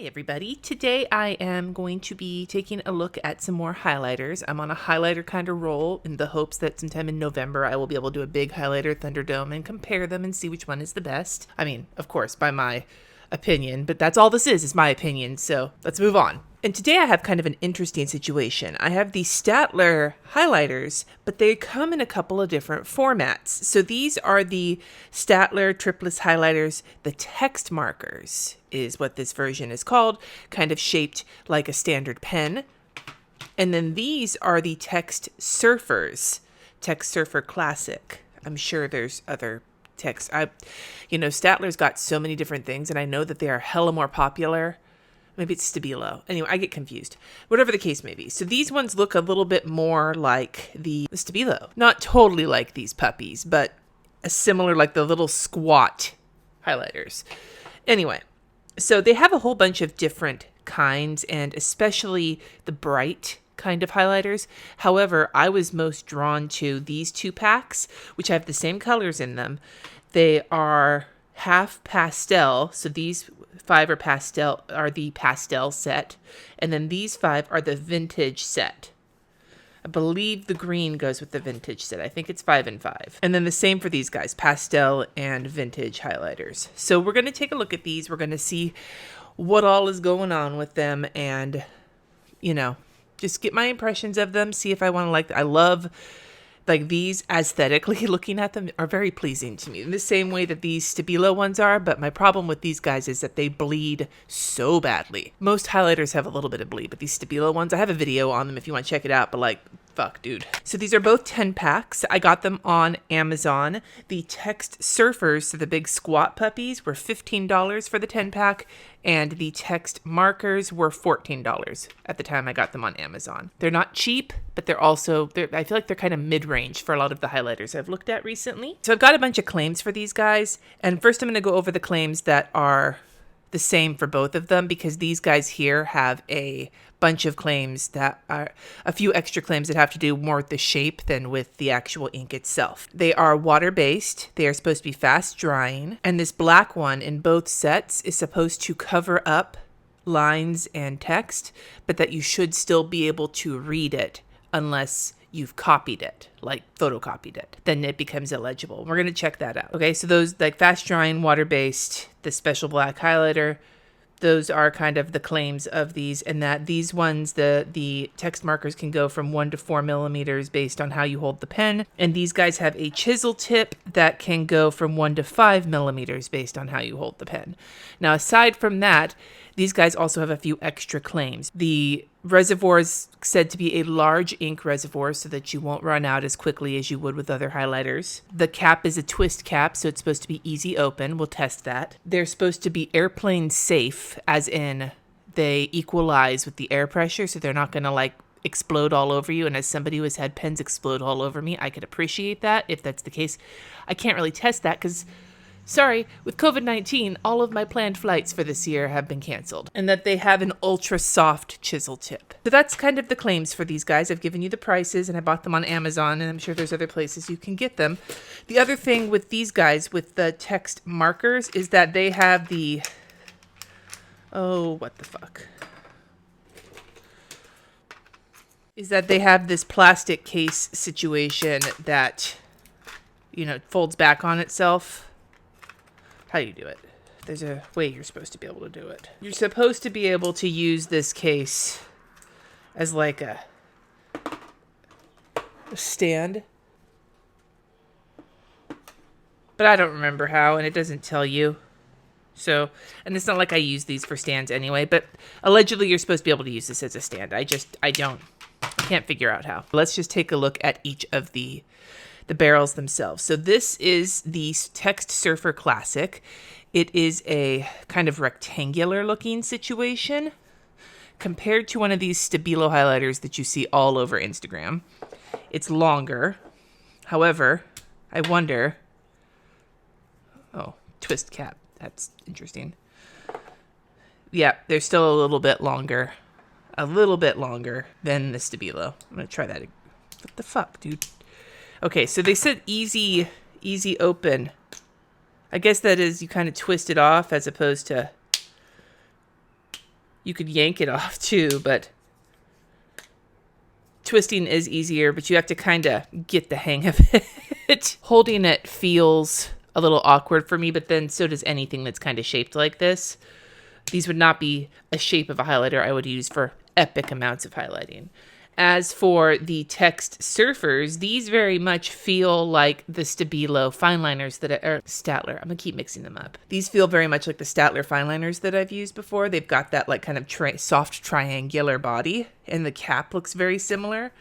Hi everybody. Today I am going to be taking a look at some more highlighters. I'm on a highlighter kind of roll in the hopes that sometime in November I will be able to do a big highlighter Thunderdome and compare them and see which one is the best. I mean, of course, by my opinion, but that's all this is my opinion, so let's move on. And today I have kind of an interesting situation. I have the Staedtler highlighters, but they come in a couple of different formats. So these are the Staedtler tripless highlighters. The text markers is what this version is called, kind of shaped like a standard pen. And then these are the Text Surfers, Text Surfer Classic. I'm sure there's other text. Staedtler's got so many different things, and I know that they are hella more popular. Maybe it's Stabilo. Anyway, I get confused. Whatever the case may be. So these ones look a little bit more like the Stabilo. Not totally like these puppies, but a similar, like the little squat highlighters. Anyway, so they have a whole bunch of different kinds, and especially the bright kind of highlighters. However, I was most drawn to these two packs, which have the same colors in them. They are half pastel, so these 5 are the pastel set, and then these 5 are the vintage set. I believe the green goes with the vintage set. I think it's 5 and 5. And then the same for these guys, pastel and vintage highlighters. So we're going to take a look at these. We're going to see what all is going on with them and, just get my impressions of them, see if I want to like them. I love these aesthetically, looking at them are very pleasing to me in the same way that these Stabilo ones are, but my problem with these guys is that they bleed so badly. Most highlighters have a little bit of bleed, but these Stabilo ones, I have a video on them if you want to check it out, but fuck, dude. So these are both 10 packs. I got them on Amazon. The Text Surfers, so the big squat puppies, were $15 for the 10 pack, and the text markers were $14 at the time I got them on Amazon. They're not cheap, but I feel like they're kind of mid-range for a lot of the highlighters I've looked at recently. So I've got a bunch of claims for these guys, and first I'm going to go over the claims that are the same for both of them, because these guys here have a bunch of claims that are a few extra claims that have to do more with the shape than with the actual ink itself. They are water-based. They are supposed to be fast drying. And this black one in both sets is supposed to cover up lines and text, but that you should still be able to read it unless you've copied it, like photocopied it. Then it becomes illegible. We're going to check that out. Okay, so those fast drying, water-based, the special black highlighter, those are kind of the claims of these, and that these ones, the text markers can go from 1 to 4 millimeters based on how you hold the pen. And these guys have a chisel tip that can go from 1 to 5 millimeters based on how you hold the pen. Now, aside from that, these guys also have a few extra claims. The reservoir is said to be a large ink reservoir so that you won't run out as quickly as you would with other highlighters. The cap is a twist cap, so it's supposed to be easy open. We'll test that. They're supposed to be airplane safe, as in they equalize with the air pressure, so they're not going to explode all over you. And as somebody who has had pens explode all over me, I could appreciate that if that's the case. I can't really test that because, sorry, with COVID-19, all of my planned flights for this year have been canceled. And that they have an ultra soft chisel tip. So that's kind of the claims for these guys. I've given you the prices, and I bought them on Amazon, and I'm sure there's other places you can get them. The other thing with these guys, with the text markers, is that they have the... Oh, what the fuck? Is that they have this plastic case situation that, folds back on itself. How do you do it? There's a way you're supposed to be able to do it. You're supposed to be able to use this case as a stand. But I don't remember how, and it doesn't tell you. So, and it's not like I use these for stands anyway, but allegedly you're supposed to be able to use this as a stand. I can't figure out how. Let's just take a look at each of the barrels themselves. So this is the Text Surfer Classic. It is a kind of rectangular looking situation compared to one of these Stabilo highlighters that you see all over Instagram. It's longer. However, I wonder... Oh, twist cap. That's interesting. Yeah, they're still a little bit longer than the Stabilo. I'm going to try that. What the fuck, dude? Okay, so they said easy open. I guess that is you kind of twist it off as opposed to You could yank it off too, but twisting is easier, but you have to kind of get the hang of it. Holding it feels a little awkward for me, but then so does anything that's kind of shaped like this. These would not be a shape of a highlighter I would use for epic amounts of highlighting. As for the text surfers, these very much feel like the Stabilo fine liners that are Staedtler. I'm gonna keep mixing them up. These feel very much like the Staedtler fine liners that I've used before. They've got that like kind of soft triangular body, and the cap looks very similar.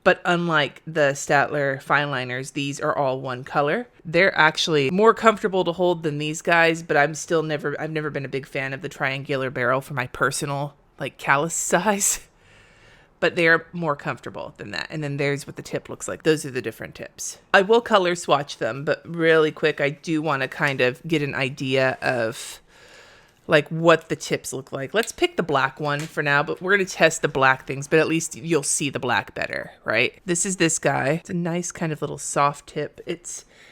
But unlike the Staedtler fine liners, these are all one color. They're actually more comfortable to hold than these guys, but I've never been a big fan of the triangular barrel for my personal like callus size. But they're more comfortable than that. And then there's what the tip looks like. Those are the different tips. I will color swatch them, but really quick, I do want to kind of get an idea of like what the tips look like. Let's pick the black one for now, but we're going to test the black things, but at least you'll see the black better, right? This is this guy. It's a nice kind of little soft tip.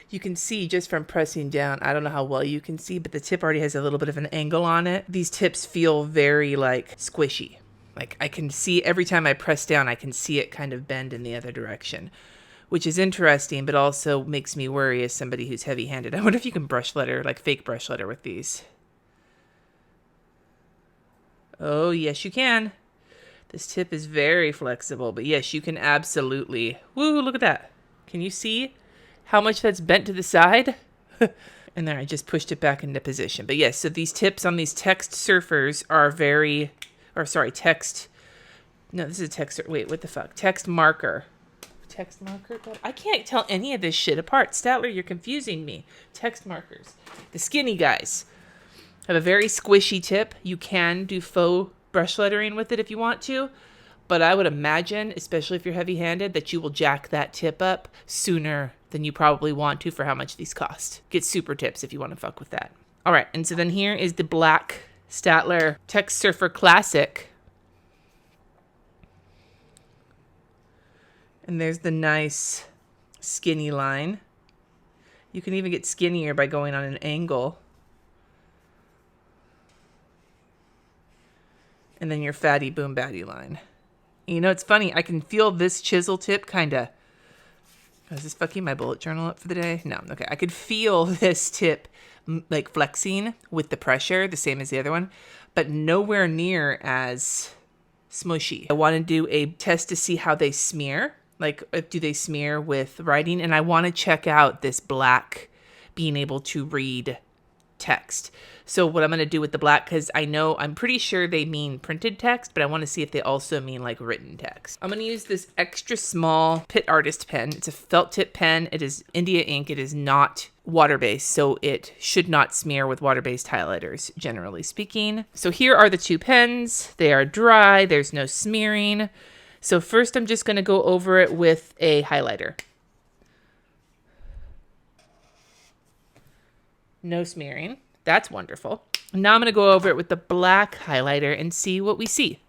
You can see just from pressing down, I don't know how well you can see, but the tip already has a little bit of an angle on it. These tips feel very like squishy. Like I can see every time I press down, I can see it kind of bend in the other direction, which is interesting, but also makes me worry as somebody who's heavy-handed. I wonder if you can brush letter, like fake brush letter with these. Oh, yes, you can. This tip is very flexible, but yes, you can absolutely. Woo, look at that. Can you see how much that's bent to the side? And then I just pushed it back into position. But yes, so these tips on these text surfers are very... Or sorry, text. No, this is a text. Wait, what the fuck? Text marker. Text marker? God, I can't tell any of this shit apart. Staedtler, you're confusing me. Text markers. The skinny guys have a very squishy tip. You can do faux brush lettering with it if you want to. But I would imagine, especially if you're heavy-handed, that you will jack that tip up sooner than you probably want to for how much these cost. Get super tips if you want to fuck with that. All right, and so then here is the black Staedtler Text Surfer Classic. And there's the nice skinny line. You can even get skinnier by going on an angle. And then your fatty boom batty line. And you know, it's funny. I can feel this chisel tip kind of... Is this fucking my bullet journal up for the day? No. Okay. I could feel this tip like flexing with the pressure, the same as the other one, but nowhere near as smushy. I want to do a test to see how they smear. Like, do they smear with writing? And I want to check out this black being able to read text. So what I'm going to do with the black, because I'm pretty sure they mean printed text, but I want to see if they also mean like written text. I'm going to use this extra small Pitt Artist pen. It's a felt tip pen. It is India ink. It is not water-based, so it should not smear with water-based highlighters, generally speaking. So here are the two pens. They are dry. There's no smearing. So first I'm just going to go over it with a highlighter. No smearing. That's wonderful. Now I'm going to go over it with the black highlighter and see what we see.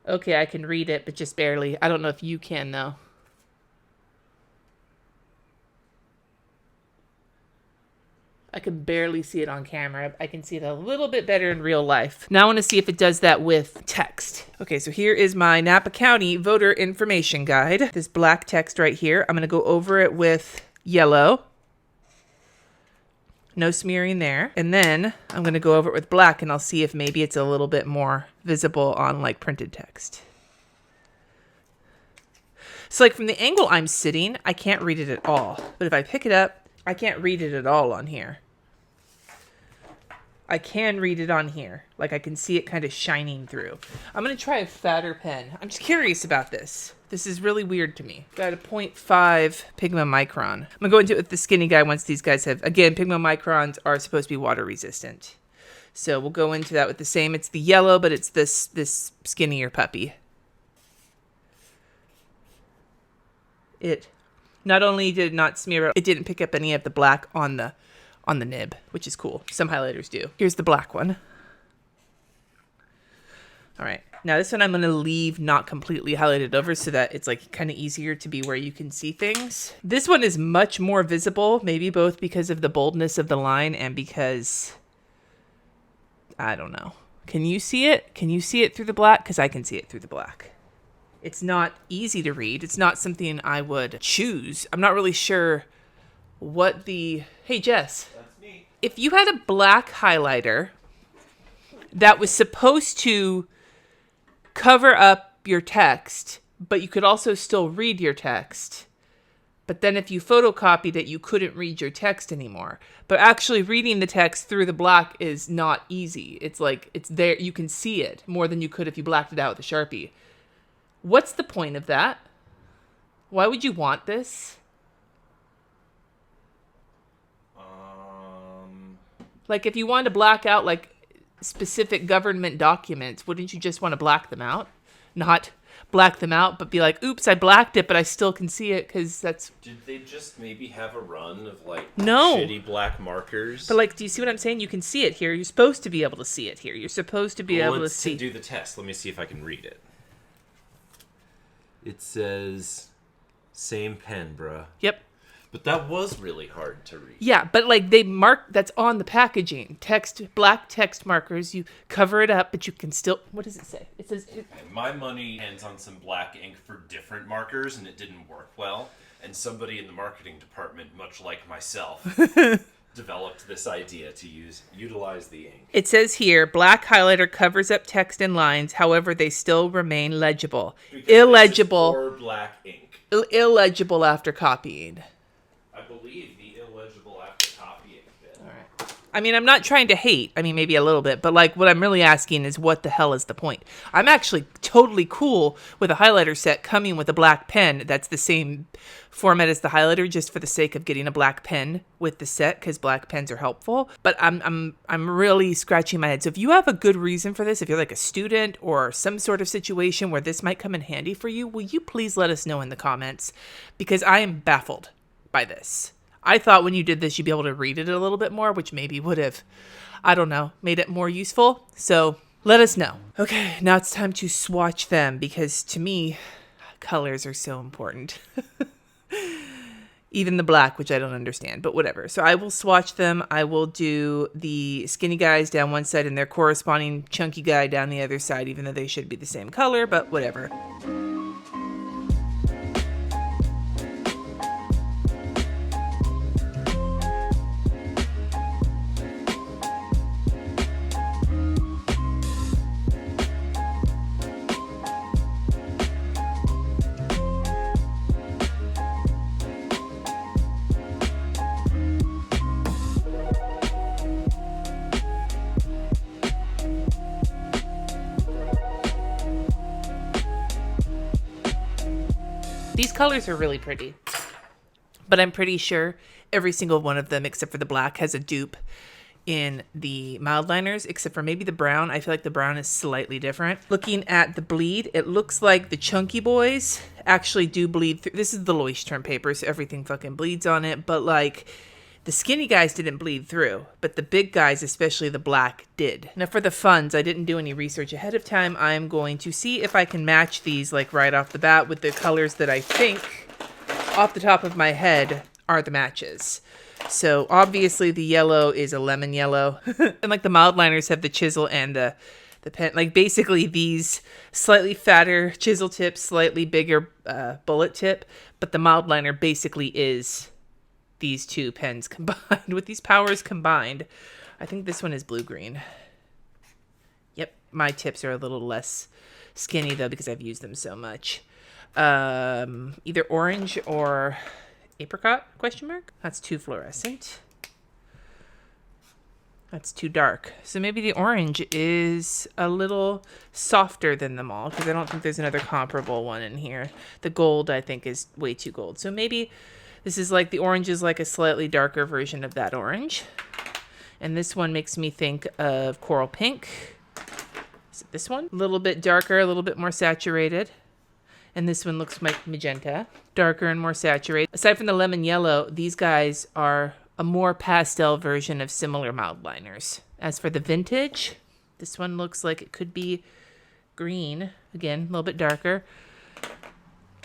Okay, I can read it, but just barely. I don't know if you can, though. I can barely see it on camera. I can see it a little bit better in real life. Now I want to see if it does that with text. Okay, so here is my Napa County Voter Information Guide. This black text right here. I'm going to go over it with yellow. No smearing there. And then I'm going to go over it with black, and I'll see if maybe it's a little bit more visible on like printed text. So like from the angle I'm sitting, I can't read it at all. But if I pick it up, I can't read it at all on here. I can read it on here. Like I can see it kind of shining through. I'm going to try a fatter pen. I'm just curious about this. This is really weird to me. Got a 0.5 Pigma Micron. I'm going to go into it with the skinny guy once these guys have... Again, Pigma Microns are supposed to be water resistant. So we'll go into that with the same. It's the yellow, but it's this skinnier puppy. It not only did it not smear, it didn't pick up any of the black on the nib, which is cool. Some highlighters do. Here's the black one. All right. Now this one I'm going to leave not completely highlighted over so that it's like kind of easier to be where you can see things. This one is much more visible, maybe both because of the boldness of the line and because, I don't know. Can you see it? Can you see it through the black? Because I can see it through the black. It's not easy to read. It's not something I would choose. I'm not really sure what the... Hey, Jess. That's me. If you had a black highlighter that was supposed to cover up your text, but you could also still read your text, but then if you photocopied it, you couldn't read your text anymore. But actually reading the text through the black is not easy. It's like, it's there. You can see it more than you could if you blacked it out with a Sharpie. What's the point of that? Why would you want this? Like, if you wanted to black out, like, specific government documents, wouldn't you just want to black them out? Not black them out, but be like, oops, I blacked it, but I still can see it, because that's... Did they just maybe have a run of, like, no shitty black markers? But, like, do you see what I'm saying? You can see it here. You're supposed to be able to see it here. You're supposed to be able to see... Let's do the test. Let me see if I can read it. It says, same pen, bruh. Yep. But that was really hard to read. Yeah, but like they mark, that's on the packaging. Text, black text markers, you cover it up, but you can still, what does it say? It says... My money hands on some black ink for different markers, and it didn't work well. And somebody in the marketing department, much like myself, developed this idea to utilize the ink. It says here, black highlighter covers up text and lines, however, they still remain legible. Because illegible. This is for black ink. Illegible after copying. I believe the illegible after copying bit. All right. I mean, I'm not trying to hate. I mean, maybe a little bit, but like what I'm really asking is what the hell is the point? I'm actually totally cool with a highlighter set coming with a black pen that's the same format as the highlighter, just for the sake of getting a black pen with the set, because black pens are helpful. But I'm really scratching my head. So if you have a good reason for this, if you're like a student or some sort of situation where this might come in handy for you, will you please let us know in the comments? Because I am baffled by this. I thought when you did this, you'd be able to read it a little bit more, which maybe would have, I don't know, made it more useful. So let us know. Okay, now it's time to swatch them, because to me, colors are so important. Even the black, which I don't understand, but whatever. So I will swatch them. I will do the skinny guys down one side and their corresponding chunky guy down the other side, even though they should be the same color, but whatever. These colors are really pretty, but I'm pretty sure every single one of them, except for the black, has a dupe in the mild liners, except for maybe the brown. I feel like the brown is slightly different. Looking at the bleed, it looks like the chunky boys actually do bleed through. This is the Leuchtturm paper, so everything fucking bleeds on it, but like the skinny guys didn't bleed through, but the big guys, especially the black, did. Now for the funds, I didn't do any research ahead of time. I'm going to see if I can match these like right off the bat with the colors that I think, off the top of my head, are the matches. So obviously the yellow is a lemon yellow. And like the mild liners have the chisel and the pen. Like basically these slightly fatter chisel tip, slightly bigger bullet tip. But the mild liner basically is these two pens combined, with these powers combined. I think this one is blue-green. Yep, my tips are a little less skinny though because I've used them so much. Either orange or apricot, question mark? That's too fluorescent. That's too dark. So maybe the orange is a little softer than them all, because I don't think there's another comparable one in here. The gold, I think, is way too gold. So maybe this is like, the orange is like a slightly darker version of that orange. And this one makes me think of coral pink. Is it this one? A little bit darker, a little bit more saturated. And this one looks like magenta, darker and more saturated. Aside from the lemon yellow, these guys are a more pastel version of similar mild liners. As for the vintage, this one looks like it could be green, again, a little bit darker,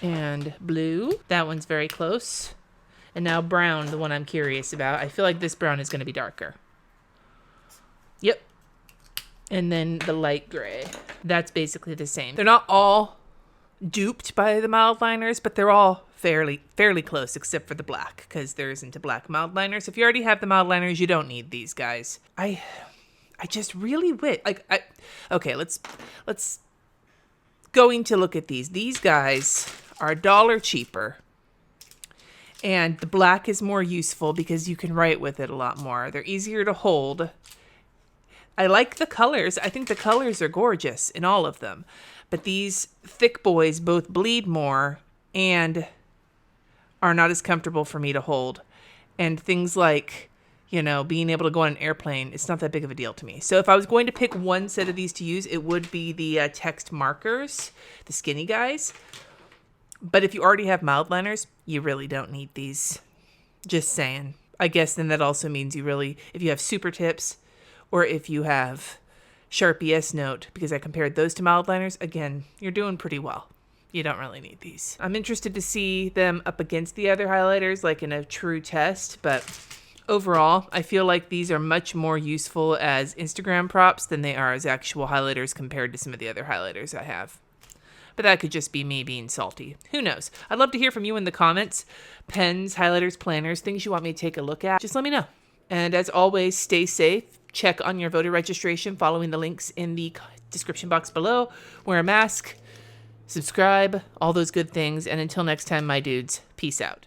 and blue. That one's very close. And now brown, the one I'm curious about. I feel like this brown is going to be darker. Yep. And then the light gray. That's basically the same. They're not all duped by the mild liners, but they're all fairly close, except for the black, because there isn't a black mild liner. So if you already have the mild liners, you don't need these guys. I just really wish, okay, let's going to look at these. These guys are $1 cheaper, and the black is more useful because you can write with it a lot more. They're easier to hold. I like the colors. I think the colors are gorgeous in all of them. But these thick boys both bleed more and are not as comfortable for me to hold. And things like, being able to go on an airplane, it's not that big of a deal to me. So if I was going to pick one set of these to use, it would be the text markers, the skinny guys. But if you already have mild liners, you really don't need these. Just saying. I guess then that also means if you have super tips, or if you have Sharpie S Note, because I compared those to mild liners, again, you're doing pretty well. You don't really need these. I'm interested to see them up against the other highlighters, like in a true test, but overall, I feel like these are much more useful as Instagram props than they are as actual highlighters compared to some of the other highlighters I have. But that could just be me being salty. Who knows? I'd love to hear from you in the comments. Pens, highlighters, planners, things you want me to take a look at. Just let me know. And as always, stay safe. Check on your voter registration following the links in the description box below. Wear a mask, subscribe, all those good things. And until next time, my dudes, peace out.